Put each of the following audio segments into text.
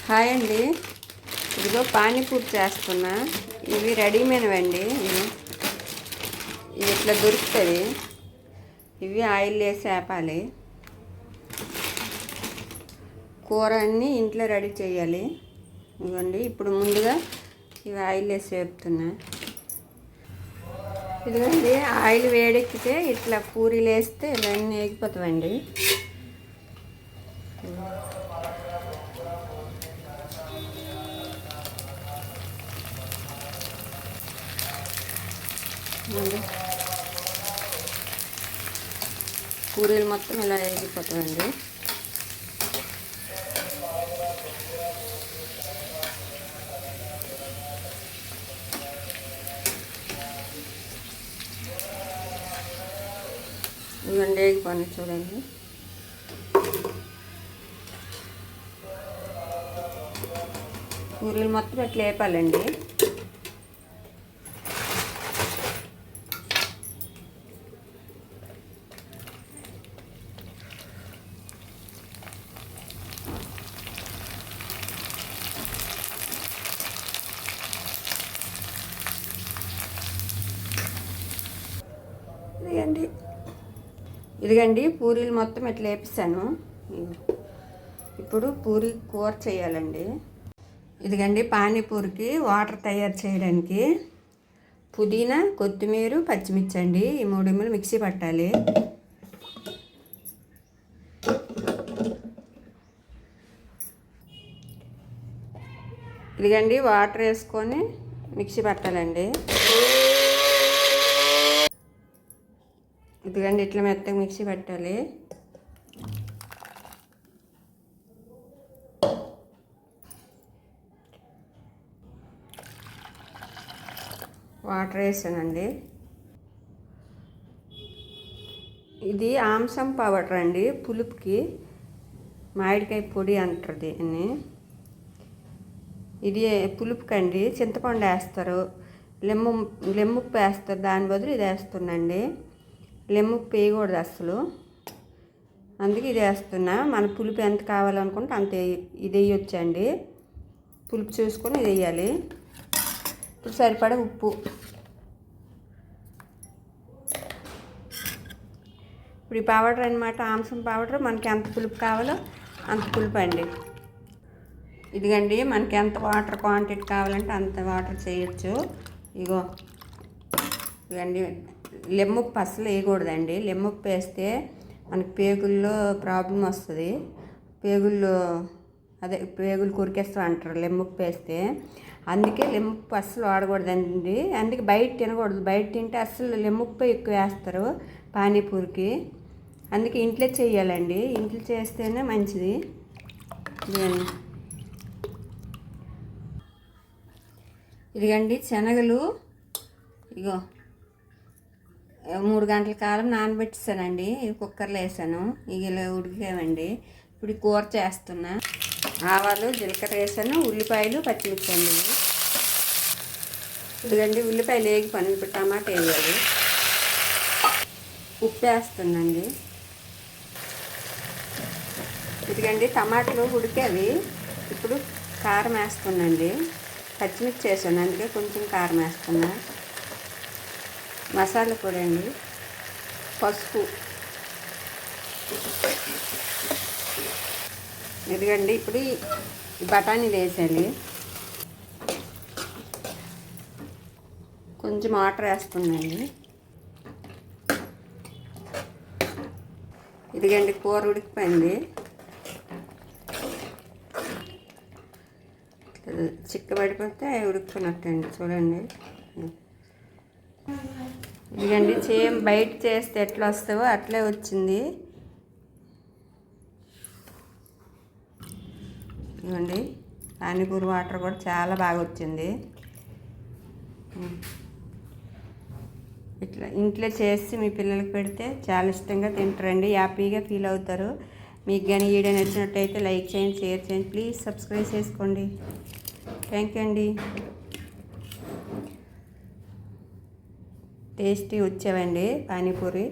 Hi అండి. ఇదిగో పానీపూరి చేస్తున్నా. ఇవి రెడీమేడ్ అండి. ఇవి ఇట్లా దొరుకుతుంది. ఇవి ఆయిల్ వేసి వేపాలి. కూర అన్నీ ఇంట్లో రెడీ చేయాలి. ఇదిగోండి ఇప్పుడు ముందుగా ఇవి ఆయిల్ వేసి వేపుతున్నా. ఇదిగోండి ఆయిల్ వేడెక్కితే ఇట్లా పూరీలు వేస్తే ఇవన్నీ వేగిపోతామండి. పూరీలు మొత్తం ఇలా వేగిపోతాయండి. ఇవన్నీ వేగిపోయి చూడండి. పూరీలు మొత్తం ఇట్లా వేపాలండి. ఇదిగండి పూరీలు మొత్తం ఇట్లా వేపిస్తాను. ఇప్పుడు పూరి కూర చేయాలండి. ఇదిగండి పానీపూరికి వాటర్ తయారు చేయడానికి పుదీనా, కొత్తిమీర, పచ్చిమిర్చి అండి. ఈ 3 మిక్సీ పట్టాలి. ఇదిగండి వాటర్ వేసుకొని మిక్సీ పట్టాలండి. ఇదిగండి ఇట్లా మెత్తగా మిక్సీ పెట్టాలి. వాటర్ వేసానండి. ఇది ఆమ్సం పౌడర్ అండి. పులుపుకి మామిడికాయ పొడి అంటారు దీన్ని. ఇది పులుపుకండి. చింతపండు వేస్తారు, లెమ్ముప్పు వేస్తారు. దాని బదులు ఇది వేస్తున్నాండి. లెమ్ముప్పు వేయకూడదు అసలు, అందుకే ఇది వేస్తున్నా. మన పులుపు ఎంత కావాలనుకుంటే అంత ఇది వేయొచ్చండి. పులుపు చూసుకొని ఇది వేయాలి. ఇప్పుడు సరిపడా ఉప్పు. ఇప్పుడు ఈ పౌడర్ అనమాట, ఆమ్సం పౌడర్. మనకి ఎంత పులుపు కావాలో అంత పులుపు అండి. ఇదిగండి మనకి ఎంత వాటర్ క్వాంటిటీ కావాలంటే అంత వాటర్ చేయొచ్చు. ఇగో ఇదండి లెమ్ముప్పు అసలు వేయకూడదండి. లెమ్ముప్పు వేస్తే మనకి పేగుల్లో ప్రాబ్లం వస్తుంది. పేగులు కొరికేస్తూ అంటారు లెమ్ముప్పు వేస్తే. అందుకే లెమ్ముప్పు అస్సలు వాడకూడదండి. అందుకే బయట తినకూడదు. బయట తింటే అస్సలు లెమ్ముప్పు ఎక్కువ వేస్తారు పానీపూరికి. అందుకే ఇంట్లో చేయాలండి. ఇంట్లో చేస్తేనే మంచిది. ఇదిగండి శనగలు ఇగో 3 గంటల కాలం నానబెట్టేసానండి. ఇది కుక్కర్లో వేసాను. ఇలా ఉడికామండి. ఇప్పుడు కూర చేస్తున్నా. ఆవాలు, జీలకర్ర వేసాను, ఉల్లిపాయలు, పచ్చిమిర్చి అండి. ఇదిగండి ఉల్లిపాయలు వేగిపోయి ఇప్పుడు టమాటా వేయాలి. ఉప్పు వేస్తున్నాండి. ఇదిగండి టమాటాలు ఉడికేవి. ఇప్పుడు కారం వేస్తున్నాండి. పచ్చిమిర్చి వేసాను, అందుకే కొంచెం కారం వేస్తున్నా. మసాలా పొడి అండి, పసుపు. ఇదిగండి ఇప్పుడు ఈ బఠానీలు వేసాలి. కొంచెం వాటర్ వేస్తున్నాండి. ఇదిగండి కూర ఉడికిపోయింది. చిక్కబడిపోతే ఉడుకుతున్నట్టండి చూడండి. ఇదిగండి సేమ్ బయట చేస్తే ఎట్లా వస్తావో అట్లే వచ్చింది. ఇదిగోండి పానీపూరి వాటర్ కూడా చాలా బాగా వచ్చింది. ఇట్లా ఇంట్లో చేసి మీ పిల్లలకి పెడితే చాలా ఇష్టంగా తింటారండి. హ్యాపీగా ఫీల్ అవుతారు. మీకు కానీ వీడియో నచ్చినట్టయితే లైక్ చేయండి, షేర్ చేయండి, ప్లీజ్ సబ్స్క్రైబ్ చేసుకోండి. థ్యాంక్ యూ అండి. టేస్టీ వచ్చేవండి పానీపూరి.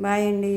బాయ్ అండి.